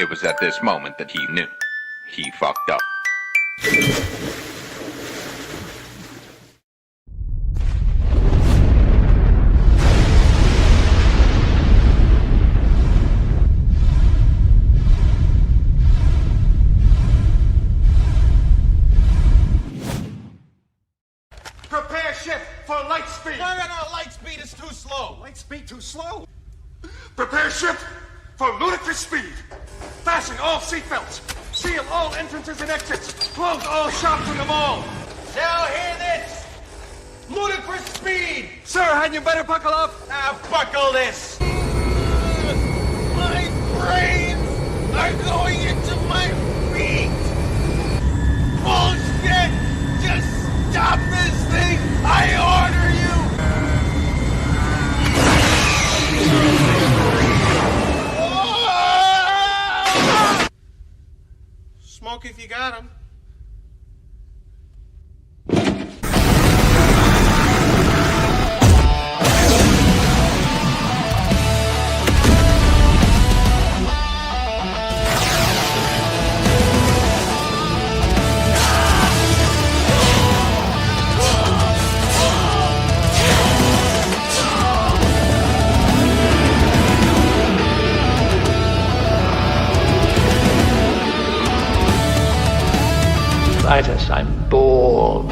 It was at this moment that he knew. He fucked up. Prepare ship for light speed! No, light speed is too slow. Light speed too slow? Prepare ship for ludicrous speed! Fasten all seatbelts! Seal all entrances and exits! Close all shops in the mall! Now hear this! Ludicrous speed! Sir, hadn't you better buckle up? Now buckle this! My brains are going into my feet! Bullshit! Just stop this thing! I order you! Smoke if you got 'em. I'm bored.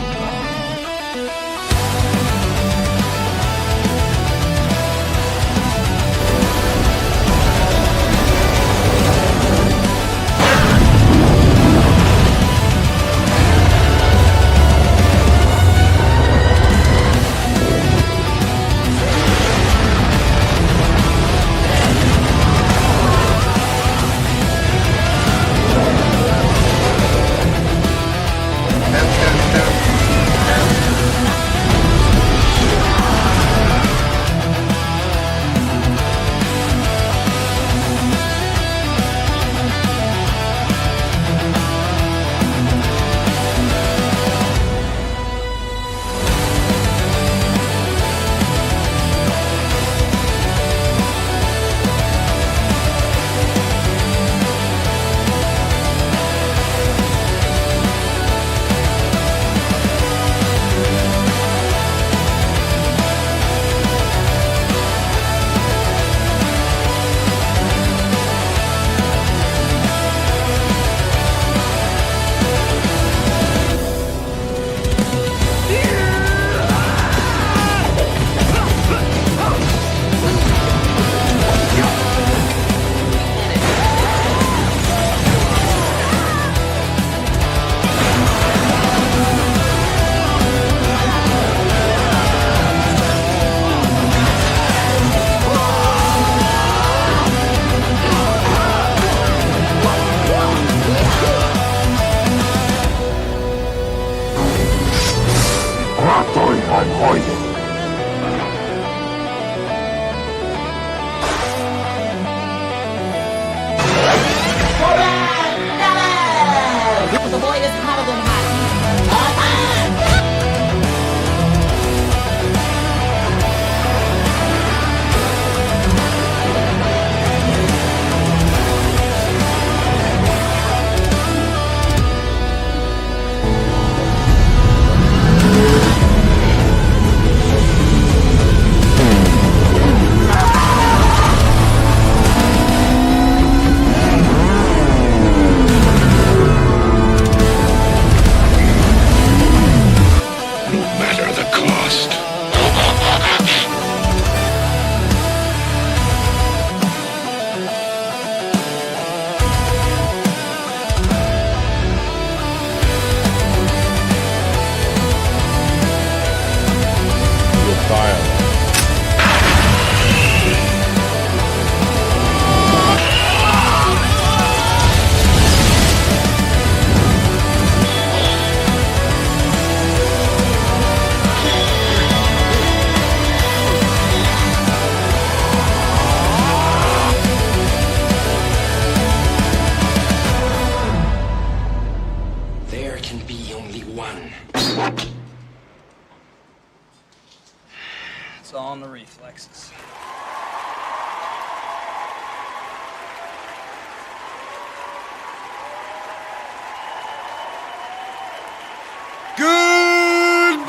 all in the reflexes.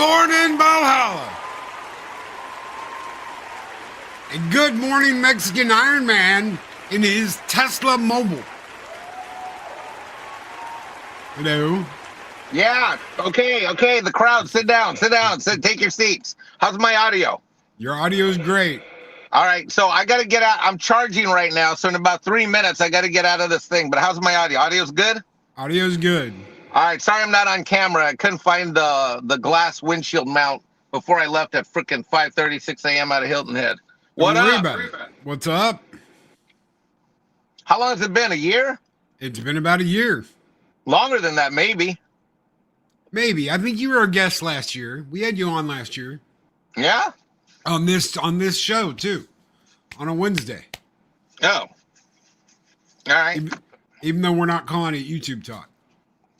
born in Valhalla. And good morning, Mexican Ironman in his Tesla Mobile. Hello. Yeah. Okay. The crowd, sit down. Take your seats. How's my audio? Your audio is great. All right. So I got to get out. I'm charging right now. So in about 3 minutes, I got to get out of this thing. But how's my audio? Audio's good? Audio's good. All right. Sorry I'm not on camera. I couldn't find the glass windshield mount before I left at freaking 5:36 a.m. out of Hilton Head. What Don't worry up? about it. What's up? How long has it been? A year? It's been about a year. Longer than that, maybe. Maybe. I think you were a guest last year. We had you on last year. Yeah? On this show too. On a Wednesday. Oh. All right. Even though we're not calling it YouTube Talk.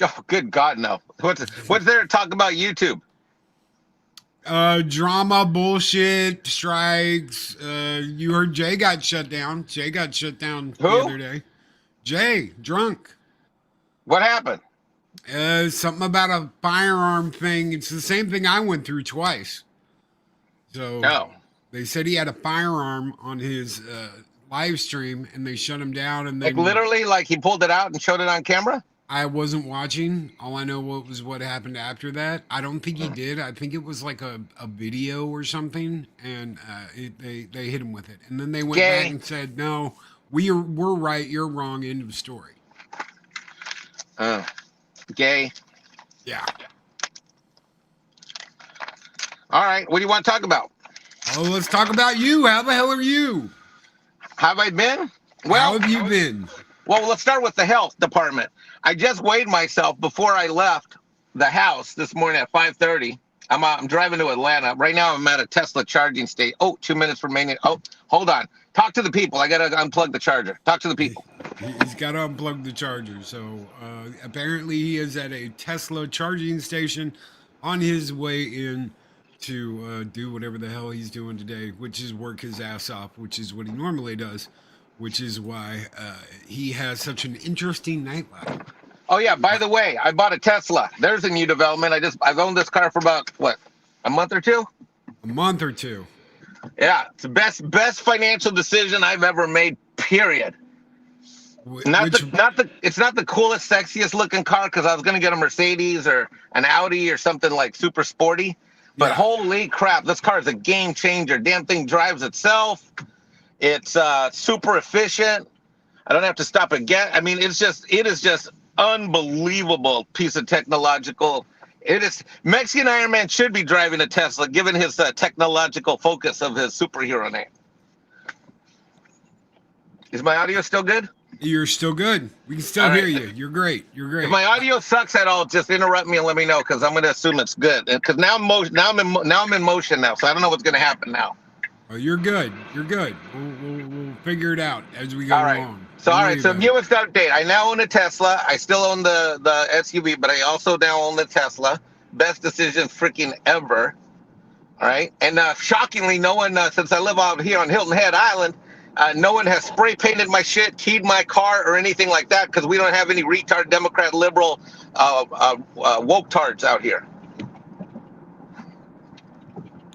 Oh, good God, no. What's there to talk about YouTube? Drama, bullshit, strikes. You heard Jay got shut down. Jay got shut down the other day. Jay, drunk. What happened? Something about a firearm thing. It's the same thing I went through twice. So they said he had a firearm on his live stream, and they shut him down. And then literally, he pulled it out and showed it on camera. I wasn't watching. All I know was what happened after that. I don't think he did. I think it was like a video or something, and they hit him with it. And then they went back and said, "No, we're right. You're wrong." End of story. Gay. Yeah. All right. What do you want to talk about? Oh, let's talk about you. How the hell are you? How have I been? Well, how have you been? Well, let's start with the health department. I just weighed myself before I left the house this morning at 5:30. I'm driving to Atlanta. Right now, I'm at a Tesla charging station. Oh, 2 minutes remaining. Oh, hold on. Talk to the people. I got to unplug the charger. Talk to the people. He's got to unplug the charger. So apparently he is at a Tesla charging station on his way in to do whatever the hell he's doing today, which is work his ass off, which is what he normally does, which is why he has such an interesting night life. Oh, yeah. By the way, I bought a Tesla. There's a new development. I've owned this car for about, a month or two? A month or two. Yeah. It's the best financial decision I've ever made, period. It's not the coolest, sexiest looking car because I was going to get a Mercedes or an Audi or something like super sporty. But holy crap, this car is a game changer. Damn thing drives itself. It's super efficient. I don't have to stop and get. I mean, it is just unbelievable piece of technological. It is. Mexican Ironman should be driving a Tesla, given his technological focus of his superhero name. Is my audio still good? You're still good. We can still hear you. You're great. If my audio sucks at all, just interrupt me and let me know, because I'm going to assume it's good. Because now I'm in motion now, so I don't know what's going to happen now. Oh, you're good. You're good. We'll figure it out as we go along. So newest update. I now own a Tesla. I still own the SUV, but I also now own the Tesla. Best decision freaking ever. All right. And shockingly, no one, since I live out here on Hilton Head Island, no one has spray painted my shit, keyed my car, or anything like that, because we don't have any retard, Democrat, liberal, woke tards out here.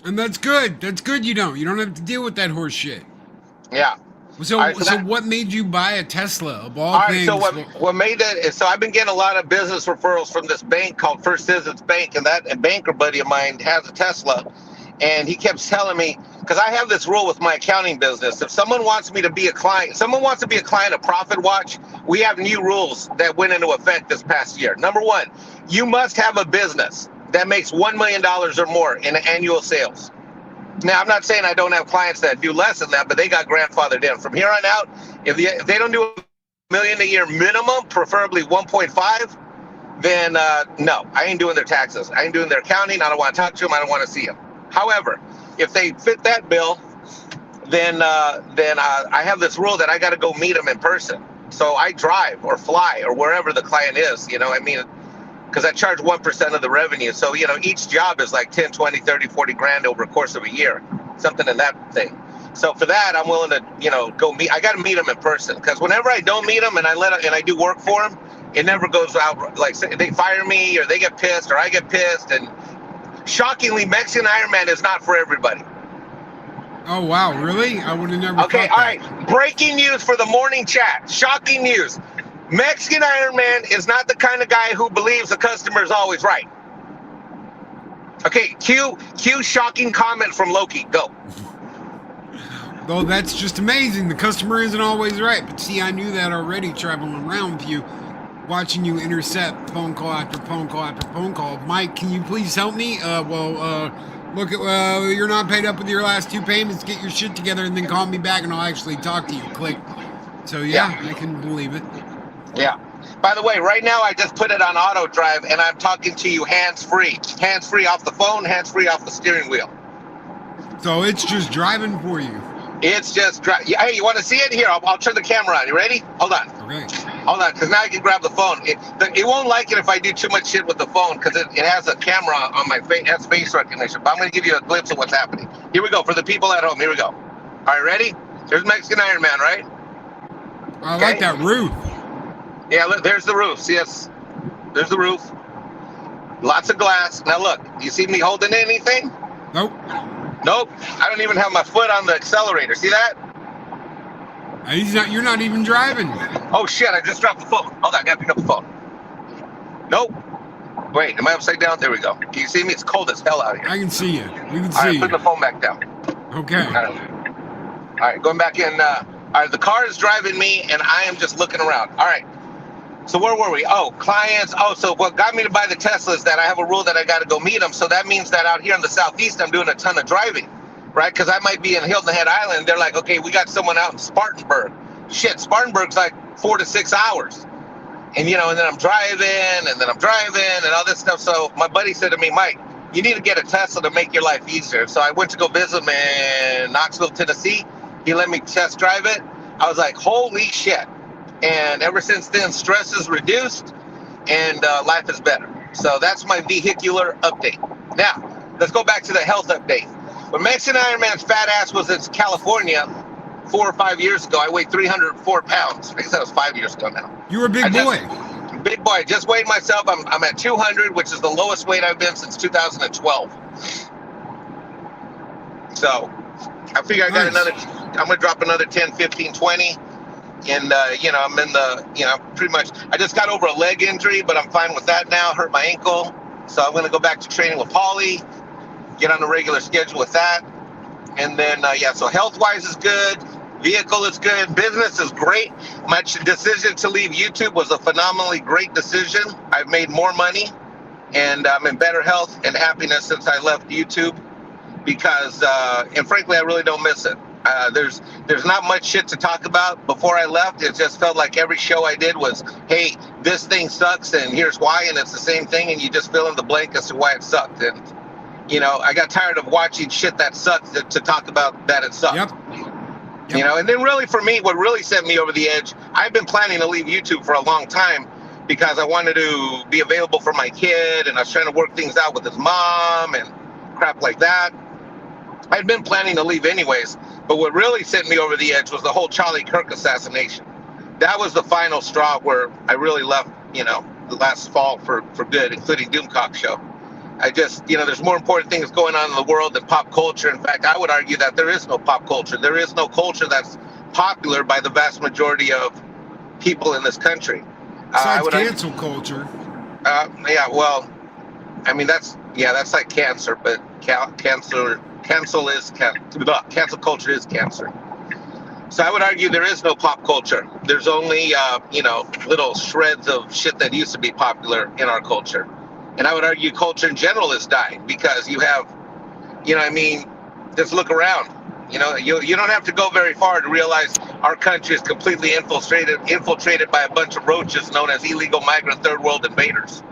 And that's good. That's good. You don't have to deal with that horse shit. Yeah. So what made you buy a Tesla of all things? So what made it is, so I've been getting a lot of business referrals from this bank called First Citizens Bank, and that banker buddy of mine has a Tesla, and he kept telling me, because I have this rule with my accounting business, if someone wants me to be a client, of Profit Watch, we have new rules that went into effect this past year. Number one, you must have a business that makes $1 million or more in annual sales. Now, I'm not saying I don't have clients that do less than that, but they got grandfathered in. From here on out, if they don't do $1 million a year minimum, preferably 1.5, then no, I ain't doing their taxes. I ain't doing their accounting. I don't want to talk to them. I don't want to see them. However, if they fit that bill, then I have this rule that I got to go meet them in person. So I drive or fly or wherever the client is, because I charge 1% of the revenue. So, each job is like 10, 20, 30, 40 grand over the course of a year, something in that thing. So for that, I'm willing to, go meet. I got to meet them in person, because whenever I don't meet them and I do work for them, it never goes out. Like, they fire me or they get pissed or I get pissed. And shockingly, Mexican Ironman is not for everybody. Oh, wow, really? I would have never Okay, thought all that. right. Breaking news for the morning chat. Shocking news. Mexican Ironman is not the kind of guy who believes the customer is always right. Okay, cue shocking comment from Loki. Go. Though that's just amazing. The customer isn't always right. But see, I knew that already traveling around with you, watching you intercept phone call after phone call after phone call. Mike, can you please help me? Look at, you're not paid up with your last 2 payments. Get your shit together and then call me back and I'll actually talk to you. Click. So yeah. I can believe it. Yeah. By the way, right now I just put it on auto drive and I'm talking to you hands-free. Hands-free off the phone, hands-free off the steering wheel. So it's just driving for you. It's just hey, you want to see it? Here, I'll turn the camera on. You ready? Hold on. Okay. Hold on, because now I can grab the phone. It won't like it if I do too much shit with the phone, because it has a camera on my face. It has face recognition. But I'm going to give you a glimpse of what's happening. Here we go. For the people at home, here we go. All right, ready? There's Mexican Ironman, right? I like that roof. Yeah, look, there's the roof. See, there's the roof. Lots of glass. Now look, you see me holding anything? Nope. Nope. I don't even have my foot on the accelerator. See that? You're not even driving. Oh shit, I just dropped the phone. Hold on, I gotta pick up the phone. Nope. Wait, am I upside down? There we go. Can you see me? It's cold as hell out here. I can see you. We can All see right, you. put the phone back down. Okay. All right, going back in. All right, the car is driving me and I am just looking around. All right. So where were we? Oh, clients. Oh, so what got me to buy the Tesla is that I have a rule that I got to go meet them. So that means that out here in the Southeast, I'm doing a ton of driving, right? Because I might be in Hilton Head Island. They're like, okay, we got someone out in Spartanburg. Shit, Spartanburg's like 4 to 6 hours. And, you know, and then I'm driving and all this stuff. So my buddy said to me, Mike, you need to get a Tesla to make your life easier. So I went to go visit him in Knoxville, Tennessee. He let me test drive it. I was like, holy shit. And ever since then, stress is reduced and life is better. So that's my vehicular update. Now, let's go back to the health update. When Mexican Ironman's fat ass was in California 4 or 5 years ago, I weighed 304 pounds. I guess that was 5 years ago now. You were a big boy. Big boy. Just weighed myself. I'm at 200, which is the lowest weight I've been since 2012. So I figure I got another, I'm going to drop another 10, 15, 20. And, you know, I'm in the, you know, pretty much, I just got over a leg injury, but I'm fine with that now. Hurt my ankle. So I'm going to go back to training with Paulie, get on a regular schedule with that. And then, yeah, so health-wise is good. Vehicle is good. Business is great. My decision to leave YouTube was a phenomenally great decision. I've made more money and I'm in better health and happiness since I left YouTube because, and frankly, I really don't miss it. There's not much shit to talk about. Before I left, it just felt like every show I did was, hey, this thing sucks and here's why, and it's the same thing, and you just fill in the blank as to why it sucked. And, you know, I got tired of watching shit that sucked to talk about that it sucked. Yep. You know, and then really for me, what really sent me over the edge, I've been planning to leave YouTube for a long time because I wanted to be available for my kid, and I was trying to work things out with his mom and crap like that. I'd been planning to leave anyways, but what really sent me over the edge was the whole Charlie Kirk assassination. That was the final straw where I really left, you know, last fall for good, including Doomcock Show. I just, you know, there's more important things going on in the world than pop culture. In fact, I would argue that there is no pop culture. There is no culture that's popular by the vast majority of people in this country. Besides cancel culture. Yeah, well, I mean, that's like cancer, but cancel culture is cancer. So I would argue there is no pop culture. There's only, you know, little shreds of shit that used to be popular in our culture. And I would argue culture in general is dying because you have, you know, I mean, just look around. You know, you don't have to go very far to realize our country is completely infiltrated by a bunch of roaches known as illegal migrant third world invaders.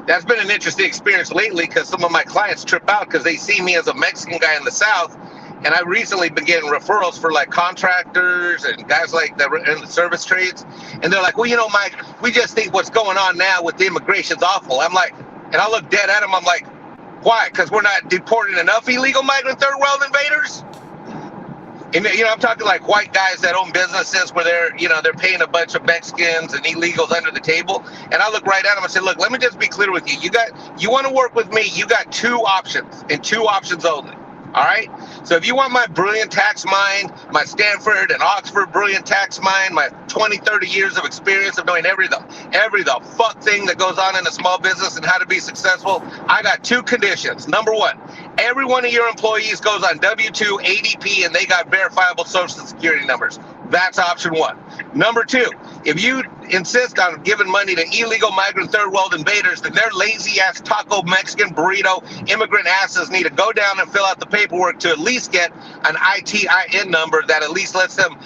That's been an interesting experience lately because some of my clients trip out because they see me as a Mexican guy in the South. And I recently been getting referrals for like contractors and guys like that in the service trades. And they're like, well, you know, Mike, we just think what's going on now with the immigration's awful. I'm like, and I look dead at them. I'm like, why? Because we're not deporting enough illegal migrant third world invaders? And I'm talking like white guys that own businesses where they're paying a bunch of Mexicans and illegals under the table. And I look right at them and say, look, let me just be clear with you. You want to work with me, you got two options and two options only. All right. So if you want my brilliant tax mind, my Stanford and Oxford brilliant tax mind, my 20, 30 years of experience of knowing every the fuck thing that goes on in a small business and how to be successful, I got two conditions. Number one, every one of your employees goes on W-2, ADP, and they got verifiable social security numbers. That's option one. Number two, if you insist on giving money to illegal migrant third world invaders, then their lazy ass taco Mexican burrito immigrant asses need to go down and fill out the paperwork to at least get an ITIN number that at least lets them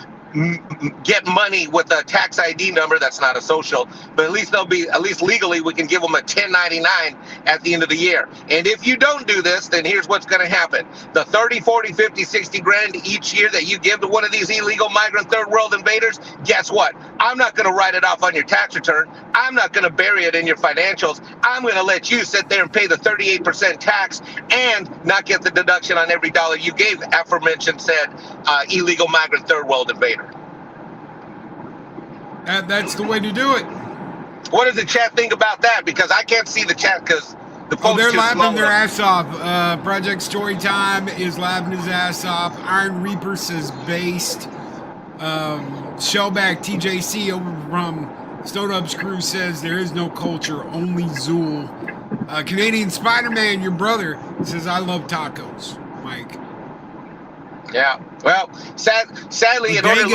get money with a tax ID number that's not a social, but at least legally we can give them a 1099 at the end of the year. And if you don't do this, then here's what's going to happen. The 30, 40, 50, 60 grand each year that you give to one of these illegal migrant third world invaders, guess what? I'm not going to write it off on your tax return. I'm not going to bury it in your financials. I'm going to let you sit there and pay the 38% tax and not get the deduction on every dollar you gave aforementioned said illegal migrant third world invader. That's the way to do it. What does the chat think about that? Because I can't see the chat because the phone's they're too laughing small. their ass off. Project Storytime is laughing his ass off. Iron Reaper says based. Shellback TJC over from Stone Up's crew says there is no culture, only Zool. Canadian Spider-Man, your brother, says I love tacos, Mike. Yeah. Well, sadly, in order to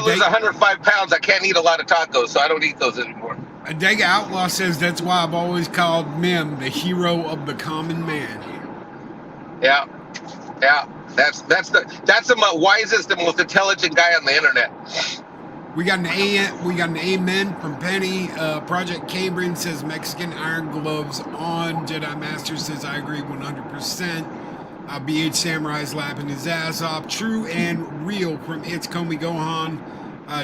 lose 105 pounds, I can't eat a lot of tacos, so I don't eat those anymore. Adega Outlaw says that's why I've always called Mim the hero of the common man. Yeah. That's the wisest and most intelligent guy on the internet. We got an amen from Penny. Project Cambrian says Mexican iron gloves on. Jedi Master says I agree 100%. BH Samurai's lapping his ass off. True and real from It's Comey Gohan.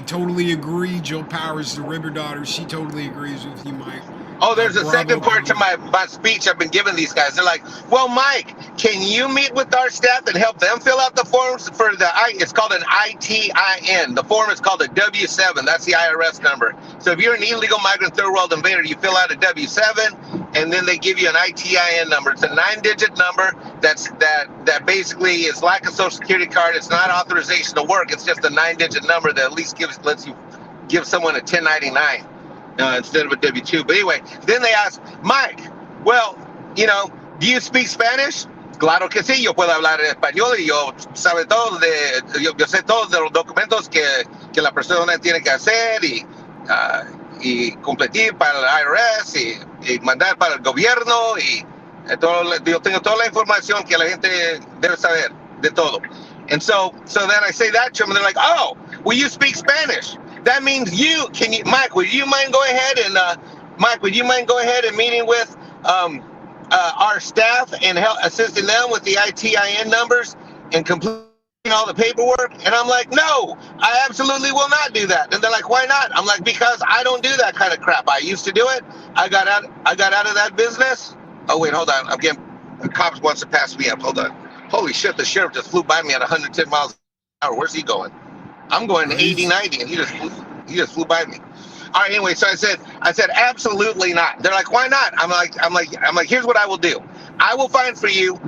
Totally agree. Jill Powers, the River Daughter. She totally agrees with you, Mike. Oh, there's a second part to my speech I've been giving these guys. They're like, well, Mike, can you meet with our staff and help them fill out the forms for it's called an ITIN. The form is called a W-7. That's the IRS number. So if you're an illegal migrant third world invader, you fill out a W-7 and then they give you an ITIN number. It's a 9-digit number that basically is like a social security card. It's not authorization to work. It's just a 9-digit number that at least lets you give someone a 1099. Instead of a W-2. But anyway, then they ask, Mike, well, do you speak Spanish? Claro que sí, yo puedo hablar español y yo sé todos de los documentos que la persona tiene que hacer y completar para el IRS y mandar para el gobierno y yo tengo toda la información que la gente debe saber de todo. And so then I say that to them and they're like, oh, well, you speak Spanish. That means Mike, would you mind go ahead and meeting with our staff and assisting them with the ITIN numbers and completing all the paperwork? And I'm like, no, I absolutely will not do that. And they're like, why not? I'm like, because I don't do that kind of crap. I used to do it. I got out of that business. Oh, wait, hold on. The cops wants to pass me up. Hold on. Holy shit, the sheriff just flew by me at 110 miles an hour. Where's he going? I'm going 80, 90, and he just flew by me. All right, anyway, so I said, absolutely not. They're like, why not? I'm like, here's what I will do. I will find for you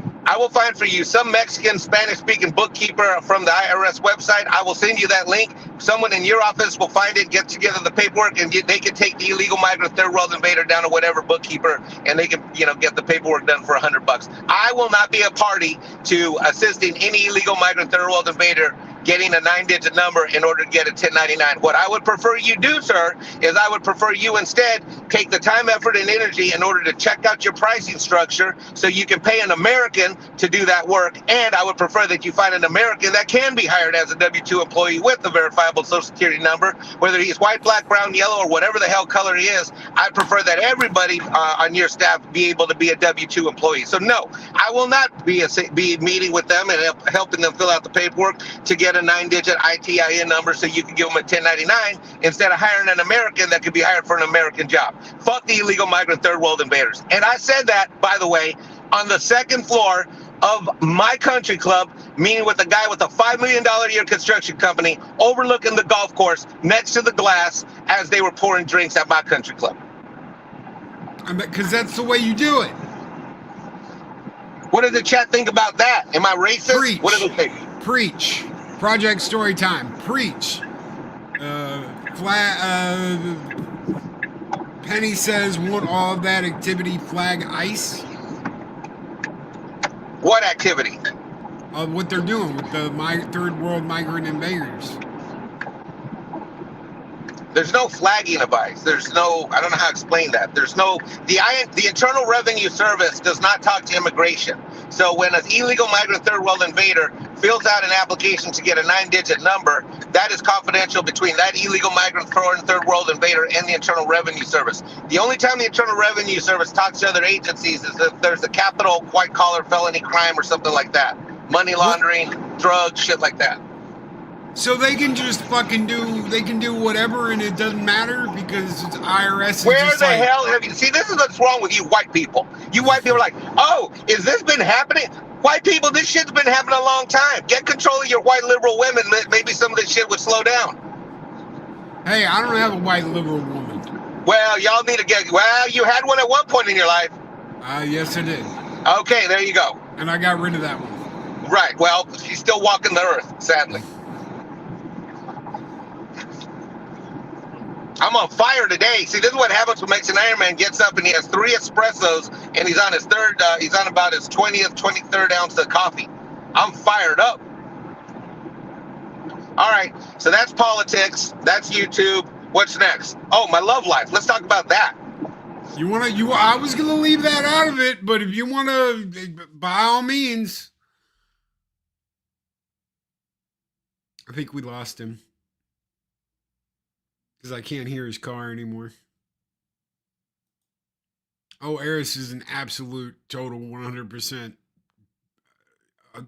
some Mexican Spanish-speaking bookkeeper from the IRS website. I will send you that link. Someone in your office will find it, get together the paperwork, and they can take the illegal migrant third world invader down to whatever bookkeeper, and they can, get the paperwork done for $100. I will not be a party to assisting any illegal migrant third world invader getting a 9-digit number in order to get a 1099. What I would prefer you do, sir, is I would prefer you instead take the time, effort, and energy in order to check out your pricing structure so you can pay an American to do that work. And I would prefer that you find an American that can be hired as a W-2 employee with a verifiable social security number, whether he's white, black, brown, yellow, or whatever the hell color he is. I prefer that everybody on your staff be able to be a W-2 employee. So no, I will not be meeting with them and helping them fill out the paperwork to get a 9-digit ITIN number so you can give them a 1099 instead of hiring an American that could be hired for an American job. Fuck the illegal migrant third world invaders. And I said that, by the way, on the second floor of my country club, meaning with a guy with a $5 million a year construction company overlooking the golf course next to the glass as they were pouring drinks at my country club. Because that's the way you do it. What does the chat think about that? Am I racist? Preach. What do they think? Preach. Project Storytime. Preach. Penny says, want all of that activity flag ice? What activity? What they're doing with the third world migrant invaders. There's no flagging of ICE. There's no, I don't know how to explain that. There's no, the Internal Revenue Service does not talk to immigration. So when an illegal migrant third world invader fills out an application to get a 9-digit number, that is confidential between that illegal migrant third world invader and the Internal Revenue Service. The only time the Internal Revenue Service talks to other agencies is if there's a capital white collar felony crime or something like that. Money laundering, drugs, shit like that. So they can just fucking do whatever and it doesn't matter because it's IRS. Where the hell have you, see, this is what's wrong with you white people. You white people are like, oh, is this been happening? White people, this shit's been happening a long time. Get control of your white liberal women. Maybe some of this shit would slow down. Hey, I don't have a white liberal woman. Well, y'all need to well, you had one at one point in your life. Yes, I did. Okay, there you go. And I got rid of that one. Right, well, she's still walking the earth, sadly. I'm on fire today. See, this is what happens when Mexican Ironman gets up and he has 3 espressos and he's on his third, he's on about his 20th, 23rd ounce of coffee. I'm fired up. All right, so that's politics. That's YouTube. What's next? Oh, my love life. Let's talk about that. I was going to leave that out of it, but if you want to, by all means. I think we lost him. Because I can't hear his car anymore. Oh, Eris is an absolute total 100%.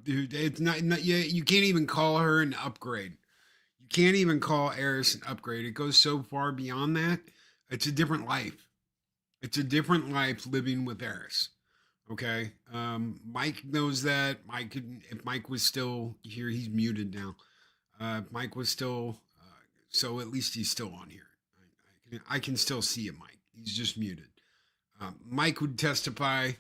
Dude, it's not you can't even call her an upgrade. You can't even call Eris an upgrade. It goes so far beyond that. It's a different life. It's a different life living with Eris. Okay? Mike knows that. If Mike was still here, he's muted now. If Mike was still... so at least he's still on here. I can still see him, Mike. He's just muted. Mike would testify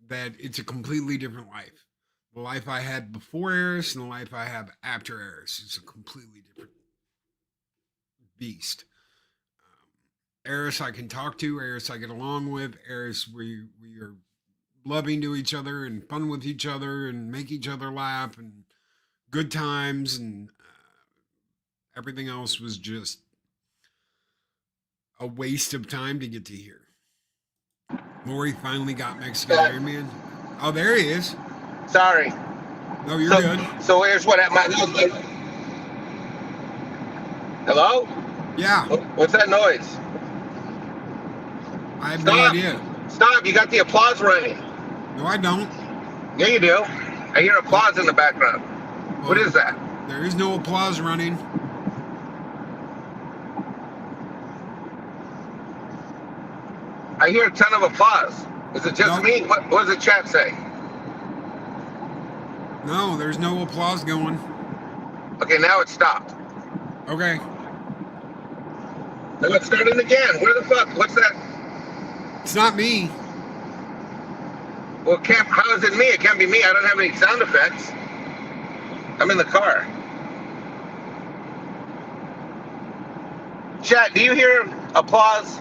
that it's a completely different life. The life I had before Eris and the life I have after Eris is a completely different beast. Eris I can talk to. Eris I get along with. Eris we are loving to each other and fun with each other and make each other laugh and good times and... everything else was just a waste of time to get to here. Maury finally got Mexican Ironman. Oh, there he is. Sorry. No, you're good. So here's what happened. Hello? Yeah. What's that noise? I have no idea. Stop. You got the applause running. No, I don't. Yeah, you do. I hear applause in the background. Well, what is that? There is no applause running. I hear a ton of applause. Is it just me? What does the chat say? No, there's no applause going. Okay, now it stopped. Okay. Now let's start it again. Where the fuck? What's that? It's not me. Well, how is it me? It can't be me. I don't have any sound effects. I'm in the car. Chat, do you hear applause?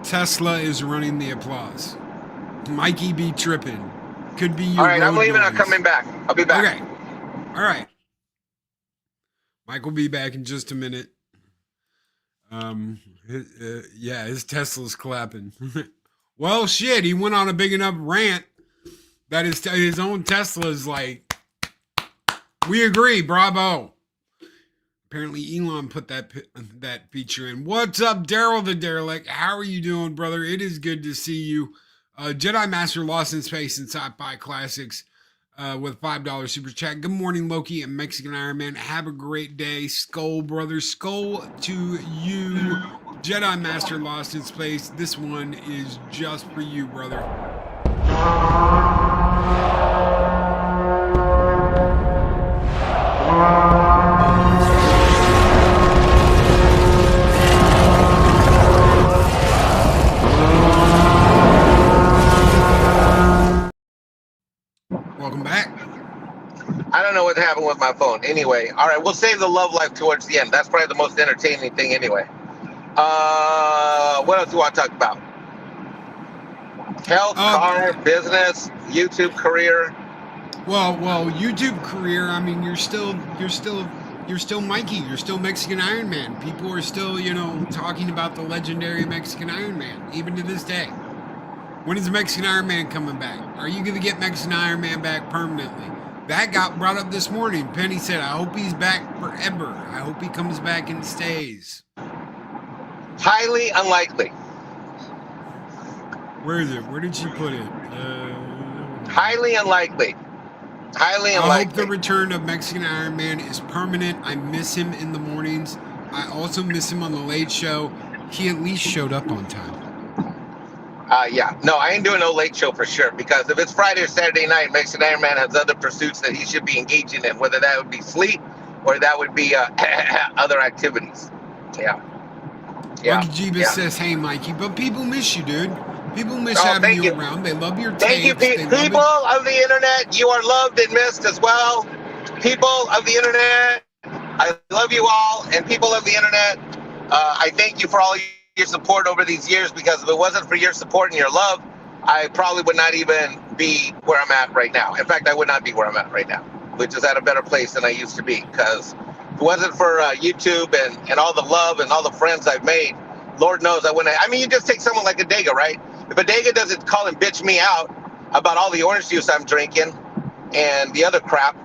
Tesla is running the applause. Mikey be tripping. Could be you. All right, I'm leaving. I'm coming back. I'll be back. Okay. All right. Mike will be back in just a minute. His Tesla's clapping. Well, shit, he went on a big enough rant that his own Tesla is like, we agree, bravo. Apparently, Elon put that feature in. What's up, Daryl the Derelict? How are you doing, brother? It is good to see you. Jedi Master Lost in Space and Sci-Fi Classics with $5 super chat. Good morning, Loki and Mexican Ironman. Have a great day. Skull, brother. Skull to you. Jedi Master Lost in Space. This one is just for you, brother. Welcome back. I don't know what happened with my phone. Anyway, all right, we'll save the love life towards the end. That's probably the most entertaining thing anyway. What else do you want to talk about? Health, car, business, YouTube career. Well, YouTube career. I mean, you're still Mikey. You're still Mexican Ironman. People are still, talking about the legendary Mexican Ironman, even to this day. When is Mexican Ironman coming back? Are you going to get Mexican Ironman back permanently? That got brought up this morning. Penny said, I hope he's back forever. I hope he comes back and stays. Highly unlikely. Where is it? Where did she put it? Highly unlikely. Highly unlikely. I hope the return of Mexican Ironman is permanent. I miss him in the mornings. I also miss him on the late show. He at least showed up on time. Yeah. No, I ain't doing no late show for sure, because if it's Friday or Saturday night, Mexican Ironman has other pursuits that he should be engaging in, whether that would be sleep or that would be other activities. Yeah. Lucky Jeebus says, hey, Mikey, but people miss you, dude. People miss having you around. They love your tapes. Thank you, people of the internet. You are loved and missed as well. People of the internet, I love you all. And people of the internet, I thank you for all your support over these years, because if it wasn't for your support and your love, I probably would not even be where I'm at right now. In fact, I would not be where I'm at right now, which is at a better place than I used to be. Because if it wasn't for YouTube and all the love and all the friends I've made, Lord knows I wouldn't. I mean, you just take someone like Adega, right? If Adega doesn't call and bitch me out about all the orange juice I'm drinking and the other crap,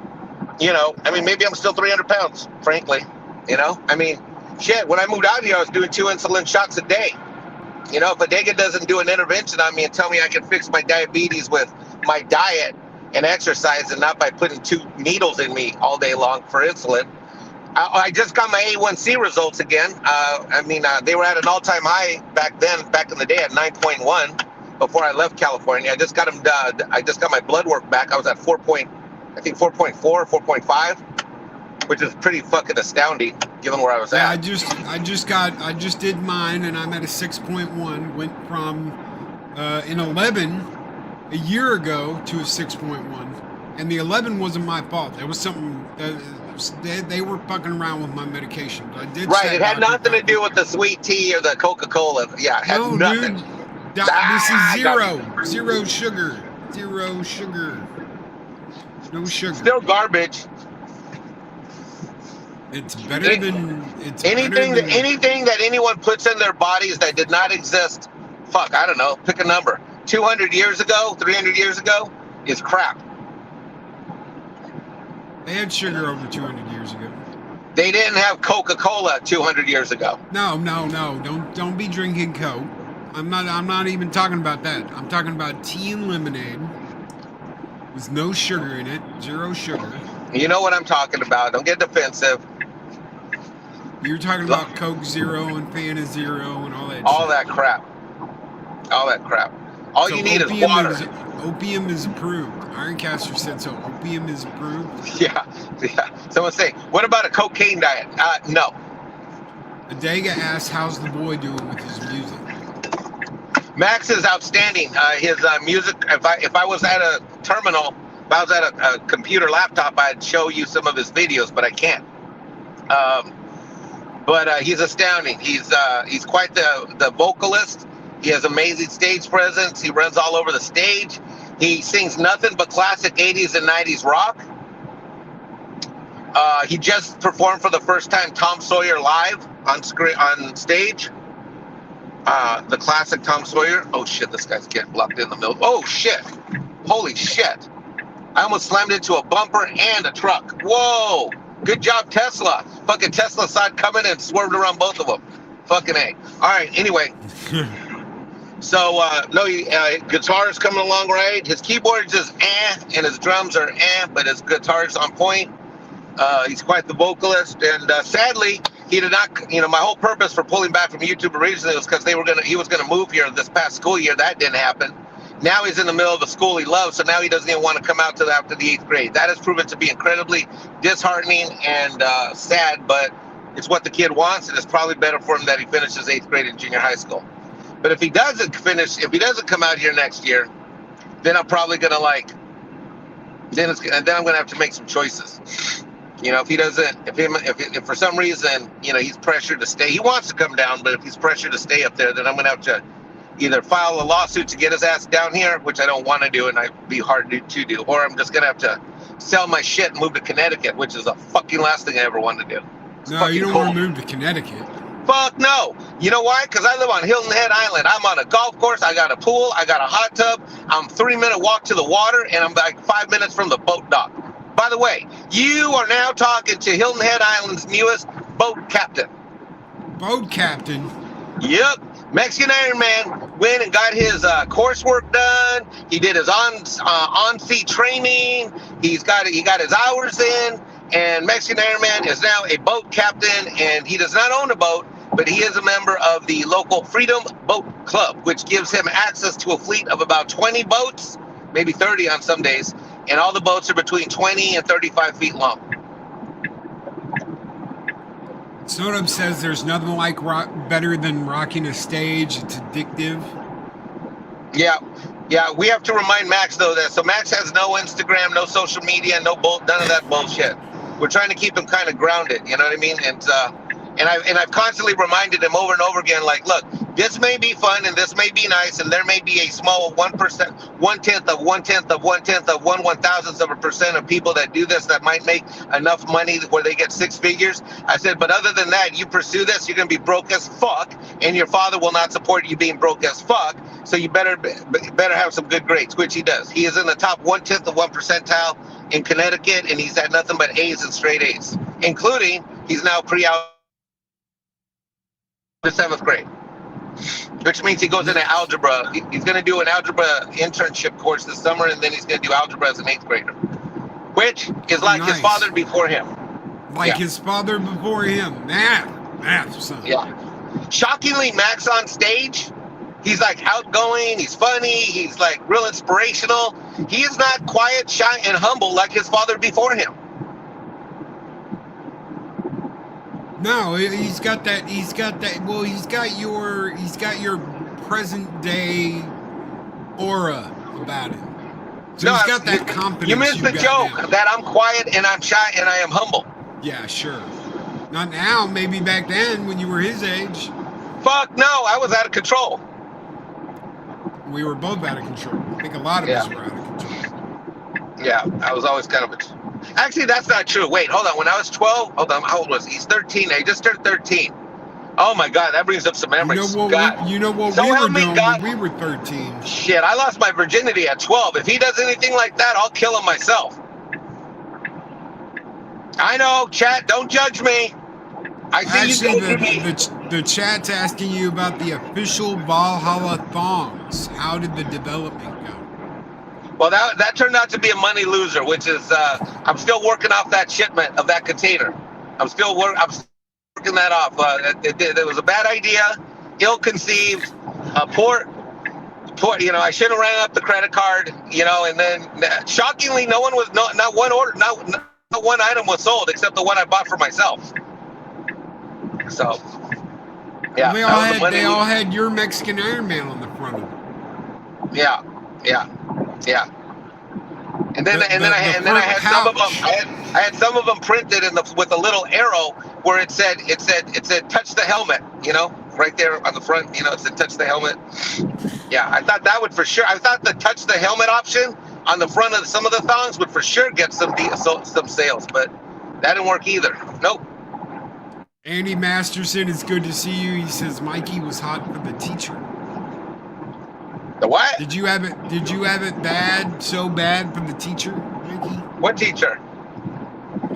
I mean, maybe I'm still 300 pounds, frankly. I mean, shit, when I moved out here, I was doing 2 insulin shots a day. If Adega doesn't do an intervention on me and tell me I can fix my diabetes with my diet and exercise and not by putting 2 needles in me all day long for insulin. I just got my A1C results again. They were at an all-time high back in the day at 9.1 before I left California. I just got them done. I just got my blood work back. I was at 4.4, 4.5, which is pretty fucking astounding given where I was at. I just did mine, and I'm at a 6.1. Went from an 11 a year ago to a 6.1, and the 11 wasn't my fault. It was something that they were fucking around with my medication. I did. Right, it had nothing to do with the sweet tea or the Coca-Cola. Yeah, it had nothing. Dude, this is zero sugar, no sugar. Still garbage. It's better than anything that anyone puts in their bodies that did not exist. Fuck, I don't know. Pick a number. 200 years ago, 300 years ago, is crap. They had sugar over 200 years ago. They didn't have Coca-Cola 200 years ago. No. Don't be drinking Coke. I'm not even talking about that. I'm talking about tea and lemonade with no sugar in it, 0 sugar. You know what I'm talking about. Don't get defensive. You're talking about Coke Zero and Fanta Zero and all that. All that crap. All you need is water. Opium is approved. Ironcaster said so. Opium is approved. Yeah. Someone say, what about a cocaine diet? No. Adega asks, how's the boy doing with his music? Max is outstanding. His music, if I was at a terminal, if I was at a computer laptop, I'd show you some of his videos, but I can't. But he's astounding. He's quite the vocalist. He has amazing stage presence. He runs all over the stage. He sings nothing but classic 80s and 90s rock. He just performed for the first time Tom Sawyer live on stage. The classic Tom Sawyer. Oh shit, this guy's getting blocked in the middle. Oh shit. Holy shit. I almost slammed into a bumper and a truck. Whoa. Good job, Tesla. Fucking Tesla saw it coming and swerved around both of them. Fucking A. All right, anyway. So, guitar is coming along right. His keyboard is and his drums are but his guitar's on point. He's quite the vocalist, and sadly, he did not. My whole purpose for pulling back from YouTube originally was because he was gonna move here this past school year. That didn't happen, Now he's in the middle of a school he loves, so now he doesn't even want to come out till after the 8th grade. That has proven to be incredibly disheartening and sad, but it's what the kid wants, and it's probably better for him that he finishes 8th grade in junior high school. But if he doesn't come out here next year, then I'm probably gonna then I'm gonna have to make some choices. You know, if for some reason, you know, he's pressured to stay, he wants to come down, but if he's pressured to stay up there, then I'm gonna have to either file a lawsuit to get his ass down here, which I don't want to do, and I'd be hard to do, or I'm just gonna have to sell my shit and move to Connecticut, which is the fucking last thing I ever wanted to do. No, you don't want to move to Connecticut. Fuck no. You know why? Because I live on Hilton Head Island. I'm on a golf course. I got a pool. I got a hot tub. I'm 3-minute walk to the water, and I'm like 5 minutes from the boat dock. By the way, you are now talking to Hilton Head Island's newest boat captain. Boat captain? Yep. Mexican Ironman went and got his coursework done. He did his on-sea training. He got his hours in. And Mexican Ironman is now a boat captain, and he does not own a boat, but he is a member of the local Freedom Boat Club, which gives him access to a fleet of about 20 boats, maybe 30 on some days, and all the boats are between 20 and 35 feet long. Snowdub says there's nothing like better than rocking a stage. It's addictive. Yeah, we have to remind Max, though, that so Max has no Instagram, no social media, none of that bullshit. We're trying to keep him kind of grounded, you know what I mean? And I've constantly reminded him over and over again, like, look, this may be fun and this may be nice, and there may be a small 1%, 1/1000% of people that do this that might make enough money where they get 6 figures. I said, but other than that, you pursue this, you're gonna be broke as fuck, and your father will not support you being broke as fuck. So you better have some good grades, which he does. He is in the top 1/10 percentile in Connecticut, and he's had nothing but A's and straight A's, including he's now pre-out to 7th grade, which means he goes into algebra. He's going to do an algebra internship course this summer, and then he's going to do algebra as an 8th grader, which is like his father before him. Like his father before him. Math, son. Yeah. Shockingly, Max on stage, he's like outgoing, he's funny, he's like real inspirational. He is not quiet, shy, and humble like his father before him. No, he's got your present day aura about him. So he's got that confidence. You missed the joke that I'm quiet and I'm shy and I am humble. Yeah, sure. Not now, maybe back then when you were his age. Fuck no, I was out of control. We were both out of control. I think a lot of us were out of control. Yeah, I was always kind of Actually, that's not true. Wait, hold on. When I was 12, how old was he? He's 13. He just turned 13. Oh my God, that brings up some memories. You know what we were doing when we were 13. Shit, I lost my virginity at 12. If he does anything like that, I'll kill him myself. I know, chat, don't judge me. I see the chat's asking you about the official Valhalla thongs. How did the development go? Well, that turned out to be a money loser, which is I'm still working off that shipment of that container. I'm still working that off. It was a bad idea, ill-conceived, poor. You know, I should have ran up the credit card. You know, and then shockingly, not one item was sold except the one I bought for myself. So, yeah, they all had your Mexican Ironman on the front of them. Yeah. And then I had some of them. I had some of them printed with a little arrow where it said touch the helmet. You know, right there on the front. You know, it said touch the helmet. Yeah, I thought that would for sure. I thought the touch the helmet option on the front of some of the thongs would for sure get some sales, but that didn't work either. Nope. Andy Masterson, it's good to see you. He says Mikey was hot for the teacher. The what? Did you have it bad, so bad for the teacher, Mikey? What teacher?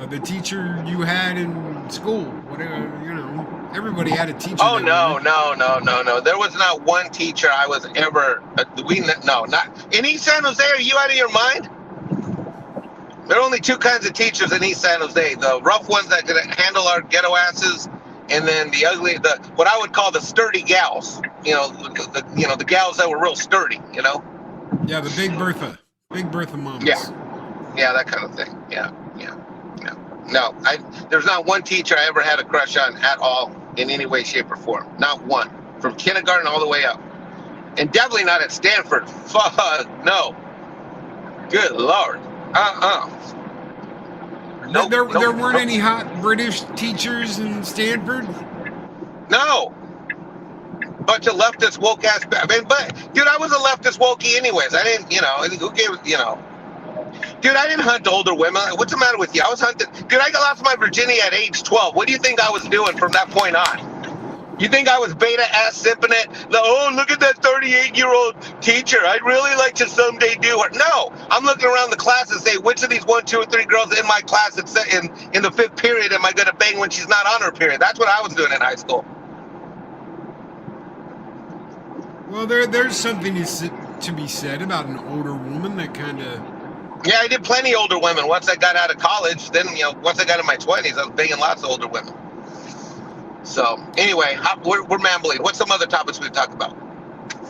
The teacher you had in school. Whatever, you know, everybody had a teacher. Oh no. There was not one teacher I was ever. Not in East San Jose. Are you out of your mind? There are only two kinds of teachers in East San Jose: the rough ones that could handle our ghetto asses, and then the ugly, what I would call the sturdy gals. You know, the gals that were real sturdy. You know. Yeah, the Big Bertha mamas. Yeah, that kind of thing. Yeah. No, there's not one teacher I ever had a crush on at all in any way, shape, or form. Not one. From kindergarten all the way up. And definitely not at Stanford. Fuck, no. Good Lord. Nope, there nope, weren't nope. any hot British teachers in Stanford? No. Bunch of leftist woke ass. I mean, but dude, I was a leftist wokey anyways. I didn't, who gave, Dude, I didn't hunt older women. What's the matter with you? I was hunting. Dude, I lost my virginity at age 12. What do you think I was doing from that point on? You think I was beta ass sipping it? Oh, look at that 38-year-old teacher. I'd really like to someday do her. No, I'm looking around the class and say, which of these 1, 2, or 3 girls in my class in the 5th period am I going to bang when she's not on her period? That's what I was doing in high school. Well, there's something to be said about an older woman that kind of... Yeah, I did plenty older women once I got out of college. Then, once I got in my 20s, I was banging lots of older women. So, anyway, we're mambling. What's some other topics we talk about?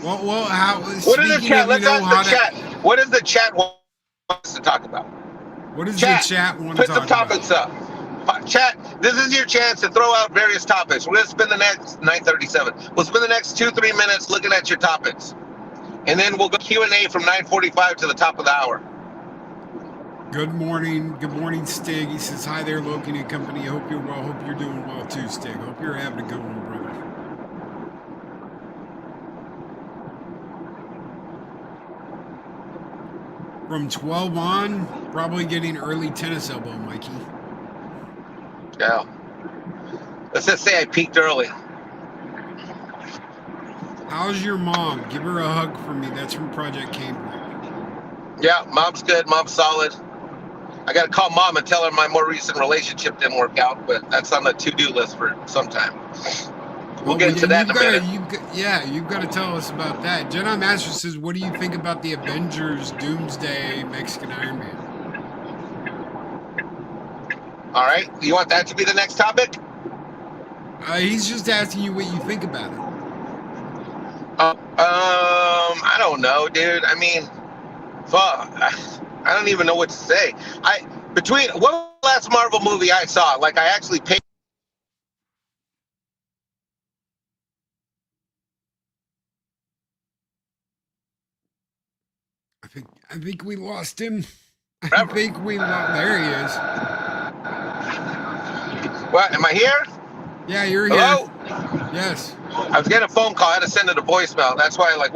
Well, what is the chat? Let's ask the chat. What does the chat want us to talk about? What does the chat want to talk about? Put some topics up. Chat, this is your chance to throw out various topics. We're going to spend the next 9:37. We'll spend the next 2-3 minutes looking at your topics. And then we'll go Q&A from 9:45 to the top of the hour. Good morning, Stig. He says, hi there, Loki and company. Hope you're well. Hope you're doing well too, Stig. Hope you're having a good one, brother. From 12 on, probably getting early tennis elbow, Mikey. Yeah. Let's just say I peaked early. How's your mom? Give her a hug for me. That's from Project Cambridge. Yeah, mom's good. Mom's solid. I got to call mom and tell her my more recent relationship didn't work out, but that's on the to-do list for some time. We'll get into that in a minute. You've got to tell us about that. Jedi Master says, what do you think about the Avengers Doomsday Mexican Ironman? All right. You want that to be the next topic? He's just asking you what you think about it. I don't know, dude. I mean, fuck. I don't even know what to say. What was the last Marvel movie I saw? Like, I actually paid. I think we lost him. I think we lost. There he is. What? Am I here? Yeah, you're Hello? here. Yes. I was getting a phone call. I had to send it a voicemail. That's why, like,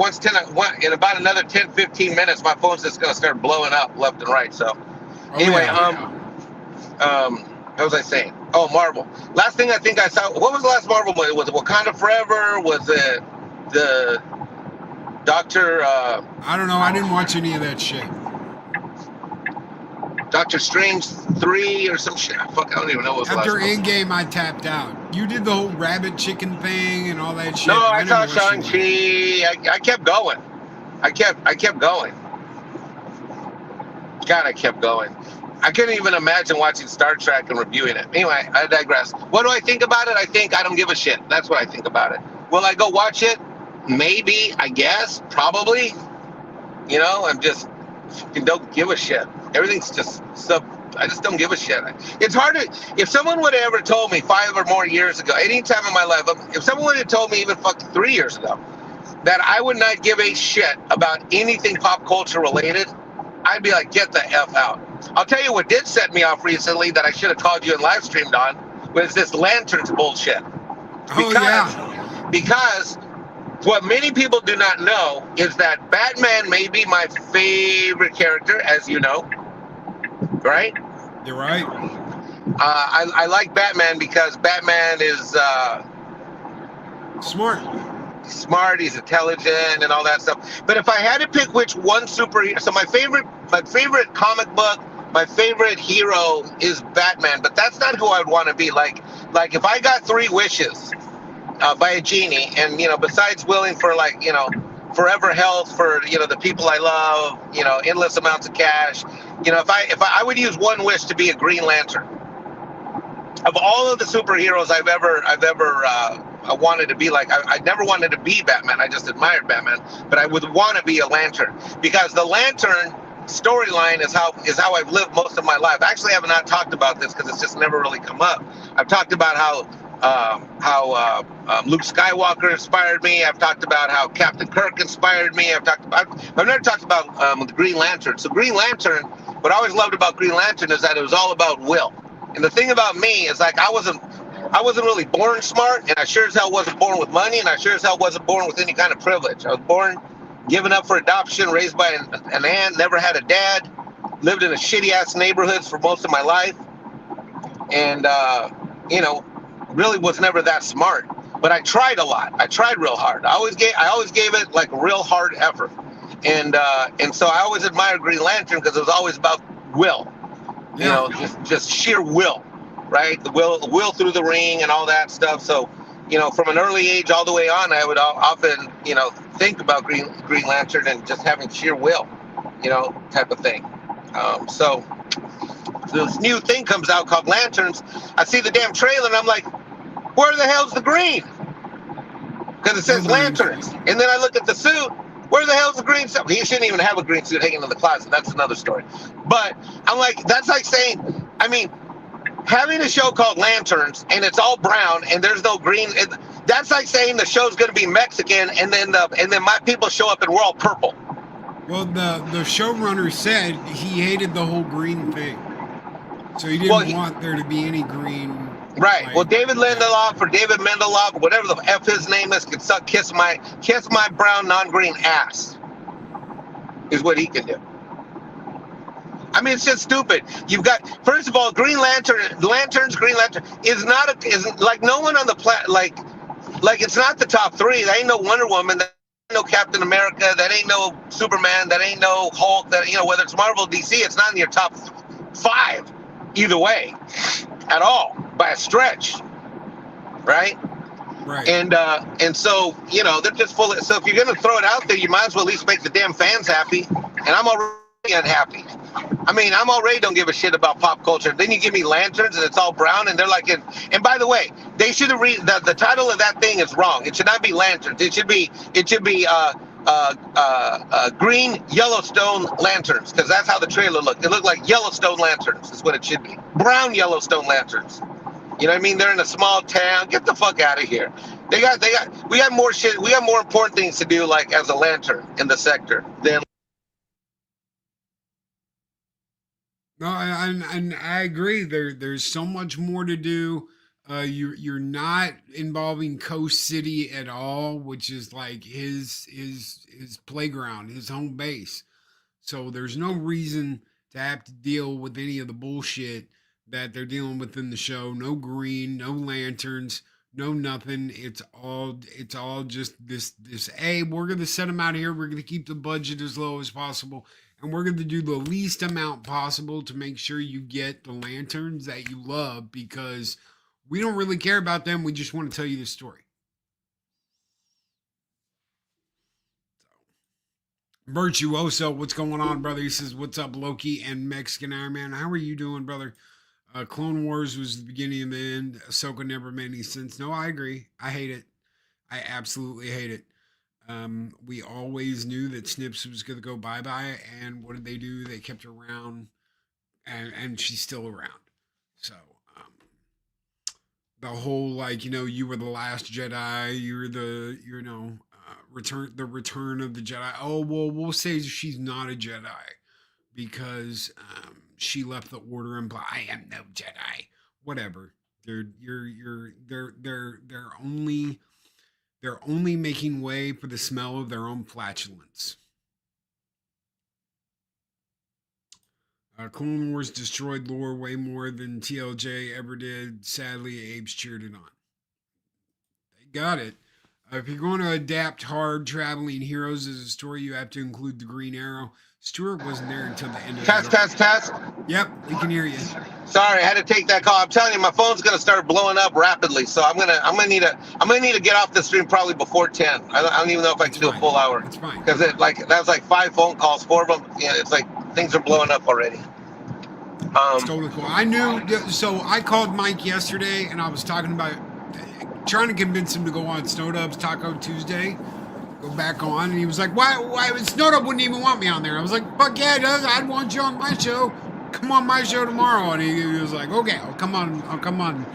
in about another 10, 15 minutes, my phone's just going to start blowing up left and right. So, anyway, what was I saying? Oh, Marvel. Last thing I think I saw, what was the last Marvel movie? Was it Wakanda Forever? Was it the Doctor... I don't know. I didn't watch any of that shit. Doctor Strange 3 or some shit. Fuck, I don't even know what was the last After one. Endgame, I tapped out. You did the whole rabbit chicken thing and all that shit. No, I saw Shang-Chi. I kept going. I kept going. God, I kept going. I couldn't even imagine watching Star Trek and reviewing it. Anyway, I digress. What do I think about it? I think I don't give a shit. That's what I think about it. Will I go watch it? Maybe, I guess, probably. I'm just fucking don't give a shit. Everything's just stuff. I just don't give a shit. It's hard to, if someone would have ever told me 5 or more years ago, any time in my life, if someone would have told me even fucking 3 years ago that I would not give a shit about anything pop culture related, I'd be like, get the F out. I'll tell you what did set me off recently that I should have called you and live streamed on was this Lanterns bullshit. Because what many people do not know is that Batman may be my favorite character, as you know, right? You're right. I like Batman because Batman is smart, he's intelligent and all that stuff. But if I had to pick which one superhero, so my favorite comic book, my favorite hero is Batman, but that's not who I would want to be. Like if I got 3 wishes by a genie, and besides willing for forever health for the people I love, endless amounts of cash, if I would use one wish to be a Green Lantern. Of all of the superheroes I've ever I wanted to be like. I never wanted to be Batman. I just admired Batman, but I would want to be a Lantern because the Lantern storyline is how I've lived most of my life. Actually, I have not talked about this because it's just never really come up. I've talked about how Luke Skywalker inspired me. I've talked about how Captain Kirk inspired me. I've never talked about the Green Lantern. So Green Lantern, what I always loved about Green Lantern is that it was all about will. And the thing about me is like I wasn't really born smart, and I sure as hell wasn't born with money, and I sure as hell wasn't born with any kind of privilege. I was born given up for adoption, raised by an aunt, never had a dad, lived in a shitty ass neighborhoods for most of my life, and really was never that smart. But I tried a lot. I tried real hard. I always gave it like a real hard effort, and so I always admired Green Lantern because it was always about will, just sheer will, right? The will through the ring and all that stuff. So, from an early age all the way on, I would often, think about Green Lantern and just having sheer will, type of thing. So this new thing comes out called Lanterns. I see the damn trailer and I'm like, where the hell's the green? Because it says Lanterns. And then I look at the suit. Where the hell's the green suit? He shouldn't even have a green suit hanging in the closet. That's another story. But I'm like, that's like saying, having a show called Lanterns and it's all brown and there's no green. That's like saying the show's going to be Mexican and then my people show up and we're all purple. Well, the showrunner said he hated the whole green thing, so he didn't want there to be any green. Right. Like, well, David Lindelof or David Mendeloff, whatever the F his name is, can kiss my brown non-green ass. Is what he can do. It's just stupid. You've got, first of all, Green Lantern is like no one on the planet, like it's not the top three. That ain't no Wonder Woman. That ain't no Captain America. That ain't no Superman. That ain't no Hulk. That, whether it's Marvel or DC, it's not in your top 5 either way at all by a stretch. Right. Right. And so, they're just full of, so if you're going to throw it out there, you might as well at least make the damn fans happy. And I'm already unhappy. I'm already don't give a shit about pop culture. Then you give me Lanterns and it's all brown and they're like, and by the way, they should have the title of that thing is wrong. It should not be Lanterns. It should be green Yellowstone Lanterns, because that's how the trailer looked. It looked like Yellowstone Lanterns is what it should be. Brown Yellowstone Lanterns. You know what I mean? They're in a small town. Get the fuck out of here. We got more shit. We got more important things to do, like as a lantern in the sector than. No, and I agree. There's so much more to do. You're not involving Coast City at all, which is like his playground, his home base. So there's no reason to have to deal with any of the bullshit that they're dealing with in the show. No green, no lanterns, no nothing. It's all just this. Hey, we're gonna set them out here. We're gonna keep the budget as low as possible. And we're going to do the least amount possible to make sure you get the lanterns that you love, because we don't really care about them. We just want to tell you the story. Virtuoso, what's going on, brother? He says, what's up, Loki and Mexican Ironman? How are you doing, brother? Clone Wars was the beginning and the end. Ahsoka never made any sense. No, I agree. I hate it. I absolutely hate it. We always knew that Snips was going to go bye-bye, and what did they do? They kept her around, and she's still around. So, the whole, you were the last Jedi, you're the, return of the Jedi. Oh, well, we'll say she's not a Jedi because, she left the order and I am no Jedi. Whatever. They're only making way for the smell of their own flatulence. Clone Wars destroyed lore way more than TLJ ever did. Sadly, Abe's cheered it on. They got it. If you're going to adapt hard traveling heroes as a story, you have to include the Green Arrow. Stuart wasn't there until the end of the Test. Yep, we can hear you. Sorry, I had to take that call. I'm telling you, my phone's gonna start blowing up rapidly. So I'm gonna need to get off the stream probably before 10. I don't even know if I can do a full hour. It's fine. Because that was like 5 phone calls, 4 of them. Yeah, it's like things are blowing up already. It's totally cool. I knew. So I called Mike yesterday, and I was talking about trying to convince him to go on Snowdub's Taco Tuesday, go back on, and he was like, why Snowdub wouldn't even want me on there. I was like, fuck yeah, it does. I'd want you on my show. Come on my show tomorrow. And he was like, okay, I'll come on.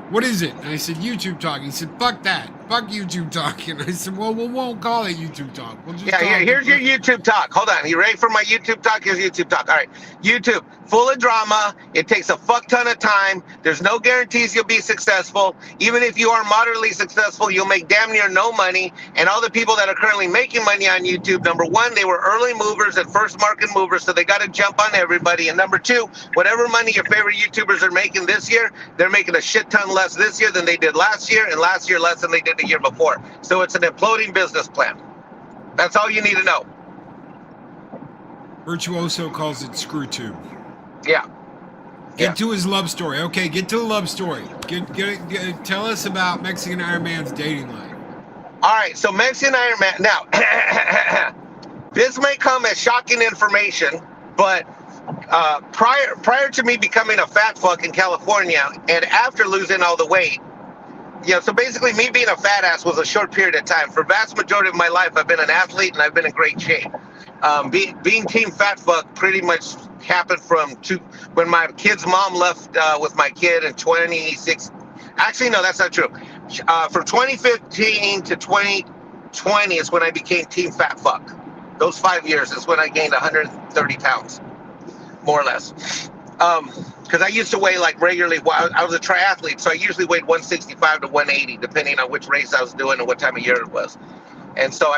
What is it? And I said, YouTube Talk. He said, fuck that. Fuck YouTube Talk. And I said, well, we won't call it YouTube Talk. We'll just here's your YouTube Talk. Hold on. You ready for my YouTube Talk? Here's YouTube Talk. All right. YouTube, full of drama. It takes a fuck ton of time. There's no guarantees you'll be successful. Even if you are moderately successful, you'll make damn near no money. And all the people that are currently making money on YouTube, number one, they were early movers and first market movers, so they got to jump on everybody. And number two, whatever money your favorite YouTubers are making this year, they're making a shit ton less this year than they did last year, and last year less than they did the year before. So it's an imploding business plan. That's all you need to know. Virtuoso calls it ScrewTube. Yeah. Get to his love story. Okay, get to the love story. Tell us about Mexican Ironman's dating life. All right, so Mexican Ironman. Now, this may come as shocking information, but prior to me becoming a fat fuck in California and after losing all the weight, so basically me being a fat ass was a short period of time. For the vast majority of my life, I've been an athlete and I've been in great shape. Being team fat fuck pretty much happened when my kid's mom left with my kid in 26. Actually, no, that's not true. From 2015 to 2020 is when I became team fat fuck. Those 5 years is when I gained 130 pounds, more or less. Because I used to weigh like regularly. I was a triathlete, so I usually weighed 165 to 180, depending on which race I was doing and what time of year it was. And so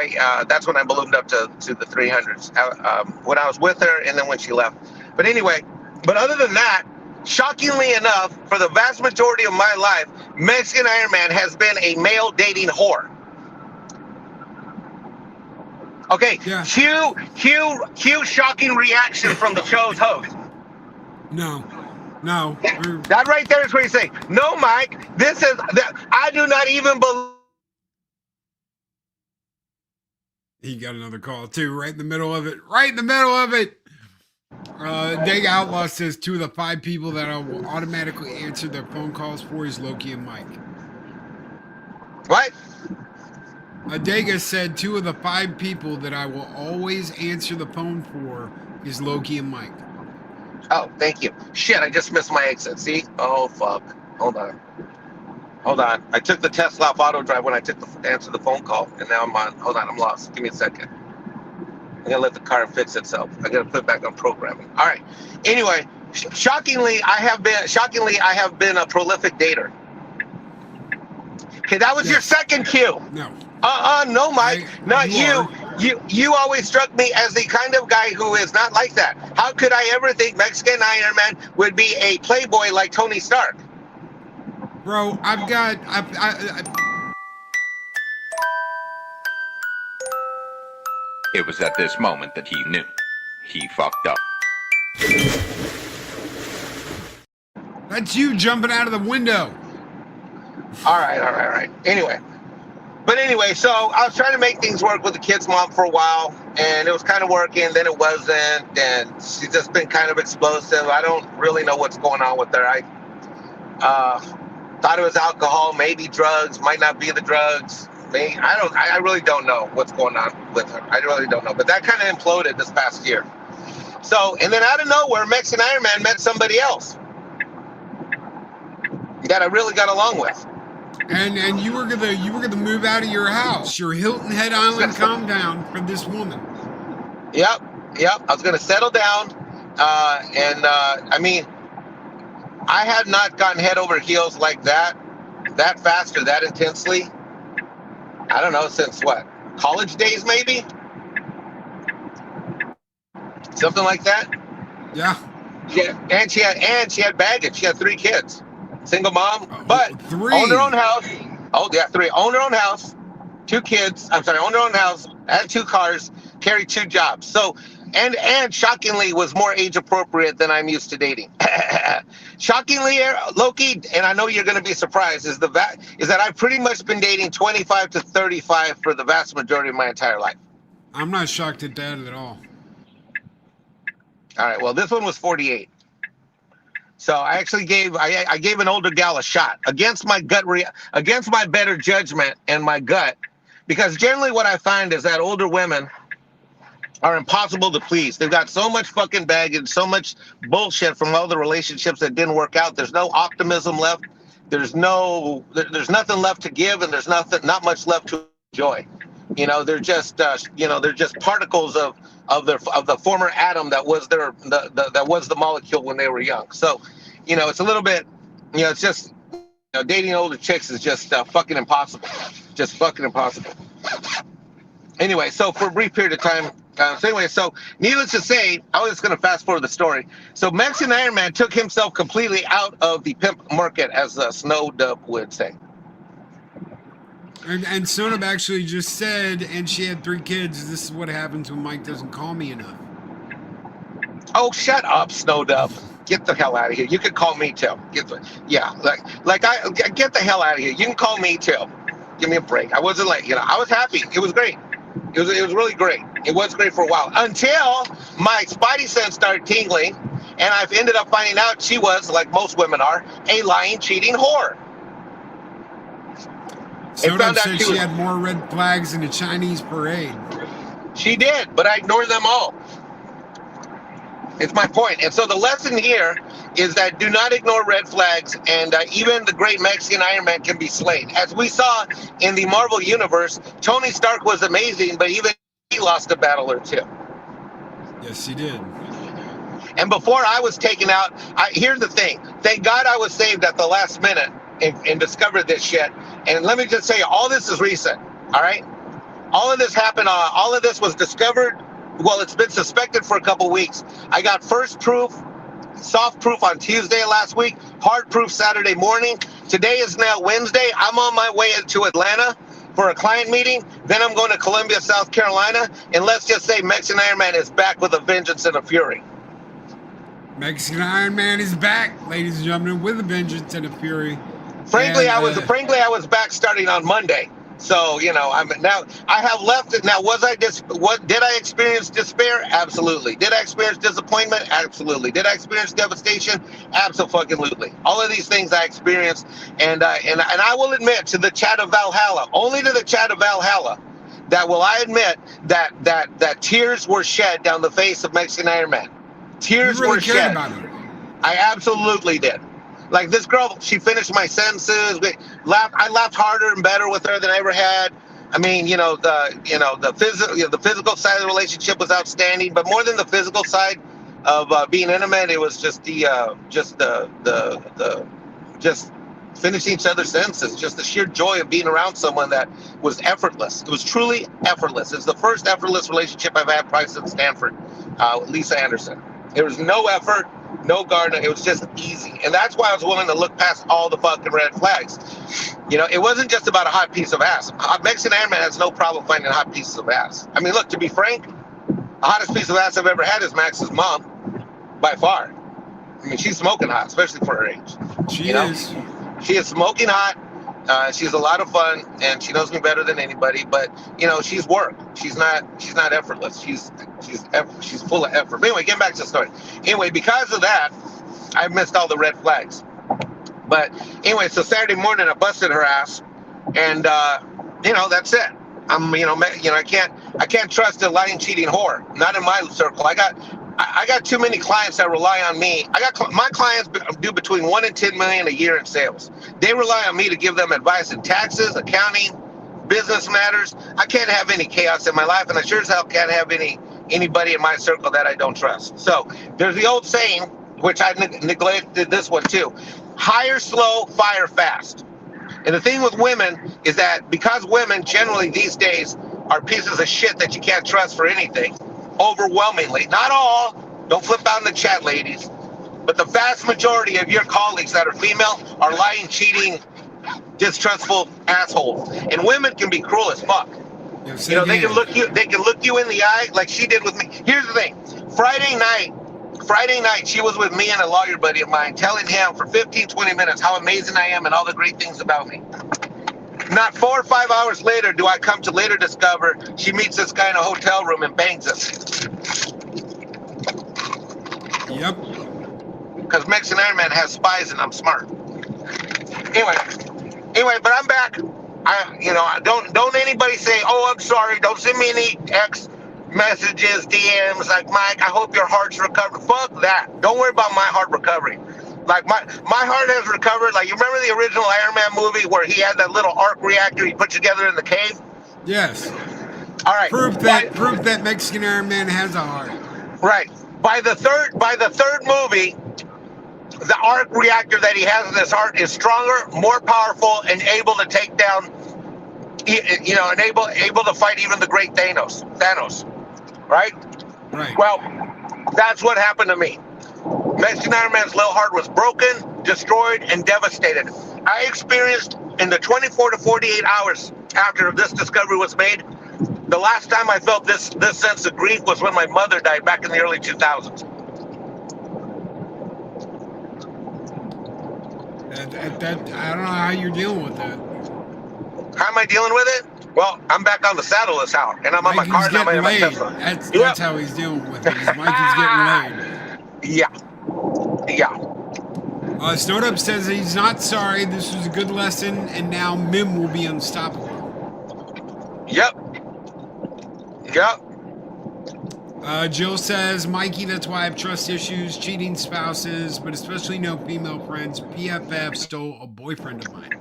that's when I ballooned up to the 300s when I was with her, and then when she left. But anyway, other than that, shockingly enough, for the vast majority of my life, Mexican Ironman has been a male dating whore. Okay, yeah. Cue shocking reaction from the show's host. No. That right there is where you say, no, Mike, I do not even believe. He got another call too, right in the middle of it. Dag Outlaw says 2 of the 5 people that I will automatically answer their phone calls for is Loki and Mike. What? Adega said 2 of the 5 people that I will always answer the phone for is Loki and Mike. Oh, thank you. Shit, I just missed my exit. See? Oh, fuck. Hold on. I took the Tesla off auto drive when I answered the phone call, and now I'm on. Hold on, I'm lost. Give me a second. I'm going to let the car fix itself. I got to put it back on programming. All right. Anyway, shockingly, I have been a prolific dater. Okay, that was your second cue. No. No, Mike, not you. You always struck me as the kind of guy who is not like that. How could I ever think Mexican Ironman would be a playboy like Tony Stark? Bro, It was at this moment that he knew. He fucked up. That's you jumping out of the window. All right. Anyway, so I was trying to make things work with the kid's mom for a while, and it was kind of working, then it wasn't, and she's just been kind of explosive. I don't really know what's going on with her. I thought it was alcohol, maybe drugs, might not be the drugs. I really don't know what's going on with her. I really don't know. But that kind of imploded this past year. So, and then out of nowhere, Mexican Ironman met somebody else that I really got along with. And you were gonna move out of your house, your Hilton Head Island compound, for this woman. Yep. I was gonna settle down, I mean, I had not gotten head over heels like that fast or that intensely. I don't know, since what? College days, maybe? Something like that. Yeah. Yeah, and she had baggage. She had 3 kids. Single mom, but 3. owned her own house. Oh yeah, 3. Owned her own house, 2 kids. Owned her own house, had 2 cars, carried 2 jobs. So, and shockingly was more age appropriate than I'm used to dating. Shockingly, Loki, and I know you're going to be surprised, is that I've pretty much been dating 25 to 35 for the vast majority of my entire life. I'm not shocked at that at all. All right, well, this one was 48. So I actually gave I gave an older gal a shot against my against my better judgment and my gut, because generally what I find is that older women are impossible to please. They've got so much fucking baggage, so much bullshit from all the relationships that didn't work out. There's no optimism left. There's nothing left to give, and there's not much left to enjoy. You know, they're just they're just particles of the former atom that was that was the molecule when they were young. So, you know, it's a little bit, you know, it's just, you know, dating older chicks is just fucking impossible. Just fucking impossible. Anyway, so for a brief period of time, so needless to say, I was just going to fast forward the story. So Mexican Ironman took himself completely out of the pimp market, as Snow Dub would say. And Sonab actually just said, and she had 3 kids, this is what happens when Mike doesn't call me enough. Oh, shut up, Snow Dub. Get the hell out of here. You can call me too. Get the hell out of here. You can call me too. Give me a break. I wasn't like, you know, I was happy. It was great. It was really great. It was great for a while until my spidey sense started tingling, and I've ended up finding out she was, like most women are, a lying, cheating whore. Soda said she had more red flags in the Chinese parade. She did, but I ignored them all. It's my point. And so the lesson here is that do not ignore red flags, and even the great Mexican Ironman can be slain. As we saw in the Marvel Universe, Tony Stark was amazing, but even he lost a battle or two. Yes, he did. And before I was taken out, here's the thing. Thank God I was saved at the last minute and discovered this shit. And let me just say, all this is recent, all right? All of this happened, all of this was discovered, well, it's been suspected for a couple weeks. I got first proof, soft proof on Tuesday last week, hard proof Saturday morning. Today is now Wednesday. I'm on my way to Atlanta for a client meeting. Then I'm going to Columbia, South Carolina. And let's just say Mexican Ironman is back with a vengeance and a fury. Mexican Ironman is back, ladies and gentlemen, with a vengeance and a fury. Frankly, I was back starting on Monday. So, you know, I have left it. Now, did I experience despair? Absolutely. Did I experience disappointment? Absolutely. Did I experience devastation? Absolutely. All of these things I experienced, and I will admit to the chat of Valhalla, only to the chat of Valhalla, that will I admit that tears were shed down the face of Mexican Ironman. Tears were shed. About it. I absolutely did. Like this girl, she finished my sentences. I laughed harder and better with her than I ever had. I mean, the physical side of the relationship was outstanding, but more than the physical side of being intimate, it was just just finishing each other's sentences, just the sheer joy of being around someone that was effortless. It was truly effortless. It's the first effortless relationship I've had probably since Stanford, Lisa Anderson. There was no effort. No garden. It was just easy. And that's why I was willing to look past all the fucking red flags. You know, it wasn't just about a hot piece of ass. Mexican Ironman has no problem finding hot pieces of ass. I mean, look, to be frank, the hottest piece of ass I've ever had is Max's mom, by far. I mean, she's smoking hot, especially for her age. She is. She is smoking hot. She's a lot of fun, and she knows me better than anybody. But you know, she's work. She's not effortless. She's full of effort. But anyway, getting back to the story. Anyway, because of that, I missed all the red flags. But anyway, so Saturday morning I busted her ass, and that's it. I can't trust a lying, cheating whore. Not in my circle. I got too many clients that rely on me. My clients do between 1 and 10 million a year in sales. They rely on me to give them advice in taxes, accounting, business matters. I can't have any chaos in my life, and I sure as hell can't have anybody in my circle that I don't trust. So there's the old saying, which I neglected this one too: hire slow, fire fast. And the thing with women is that because women generally these days are pieces of shit that you can't trust for anything, overwhelmingly, not all, don't flip out in the chat, ladies, but the vast majority of your colleagues that are female are lying, cheating, distrustful assholes. And women can be cruel as fuck. Yes, you know, they can look you in the eye like she did with me. Here's the thing. Friday night, she was with me and a lawyer buddy of mine, telling him for 15, 20 minutes how amazing I am and all the great things about me. Not 4 or 5 hours later do I come to later discover she meets this guy in a hotel room and bangs him. Yep. because Mexican Ironman has spies and I'm smart. Anyway, but I'm back. Don't anybody say, "Oh, I'm sorry." Don't send me any X messages, DMs like, "Mike, I hope your heart's recovered." Fuck that. Don't worry about my heart recovering. Like my heart has recovered. Like, you remember the original Iron Man movie where he had that little arc reactor he put together in the cave? Yes. All right. Proof that Mexican Ironman has a heart. Right. By the third movie, the arc reactor that he has in his heart is stronger, more powerful, and able to take down, and able to fight even the great Thanos. Right? Right. Well, that's what happened to me. Mexican Ironman's little heart was broken, destroyed, and devastated. I experienced, in the 24 to 48 hours after this discovery was made, the last time I felt this sense of grief was when my mother died back in the early 2000s. I don't know how you're dealing with that. How am I dealing with it? Well, I'm back on the saddle this hour, and I'm on my car, and I'm in my Tesla. That's how he's dealing with it. Mikey's getting laid. Yeah. Snowdub says he's not sorry. This was a good lesson, and now Mim will be unstoppable. Yep. Jill says, Mikey, that's why I have trust issues, cheating spouses, but especially no female friends. PFF stole a boyfriend of mine.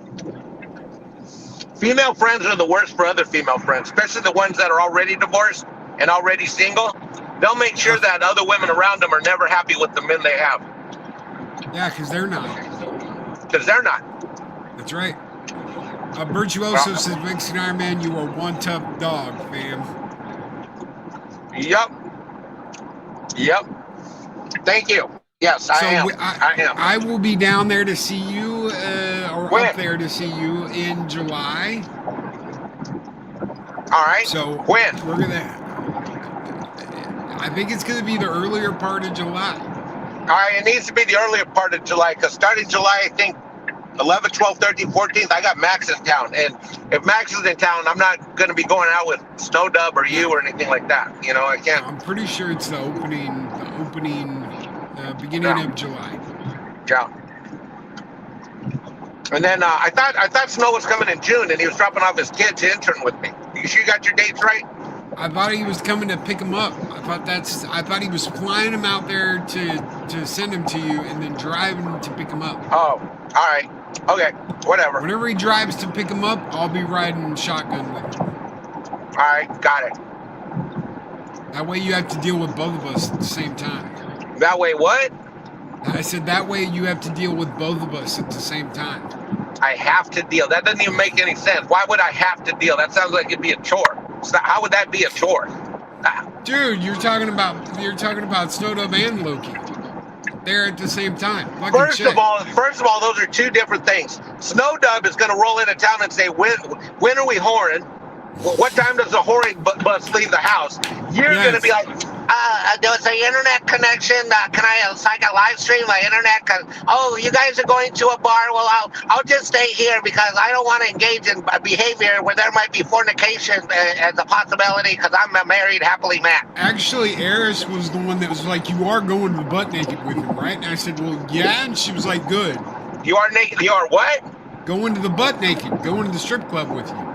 Female friends are the worst for other female friends, especially the ones that are already divorced and already single. They'll make sure that other women around them are never happy with the men they have. Yeah, because they're not. That's right. Virtuoso says, Mexican Ironman, you are one tough dog, fam. Yep. Thank you. Yes, I am. I will be down there to see you, when? up there to see you in July. All right. So when? We're gonna. I think it's gonna be the earlier part of July. All right, it needs to be the earlier part of July, because starting July, I think 11th, 12th, 13th, 14th, I got Max in town. And if Max is in town, I'm not going to be going out with Snowdub or you or anything like that. I can't. I'm pretty sure it's the beginning of July. Yeah. And then I thought Snow was coming in June, and he was dropping off his kid to intern with me. You sure you got your dates right? I thought he was coming to pick him up. I thought he was flying him out there to send him to you and then driving to pick him up. Oh, all right. Okay, whatever. Whenever he drives to pick him up, I'll be riding shotgun with him. All right, got it. That way you have to deal with both of us at the same time. That way what? I said that way you have to deal with both of us at the same time. I have to deal. That doesn't even make any sense. Why would I have to deal? That sounds like it'd be a chore. How would that be a chore? Dude, you're talking about Snowdub and Loki. They're at the same time. First of all, those are two different things. Snowdub is going to roll into town and say, when are we whoring? What time does the whoring bus leave the house? You're going to be like, there's an internet connection. So I can live stream my internet? You guys are going to a bar. Well, I'll just stay here because I don't want to engage in behavior where there might be fornication as a possibility because I'm a married, happily man. Actually, Eris was the one that was like, you are going to the butt naked with him, right? And I said, well, yeah. And she was like, good. You are naked? You are what? Going to the butt naked. Going to the strip club with you.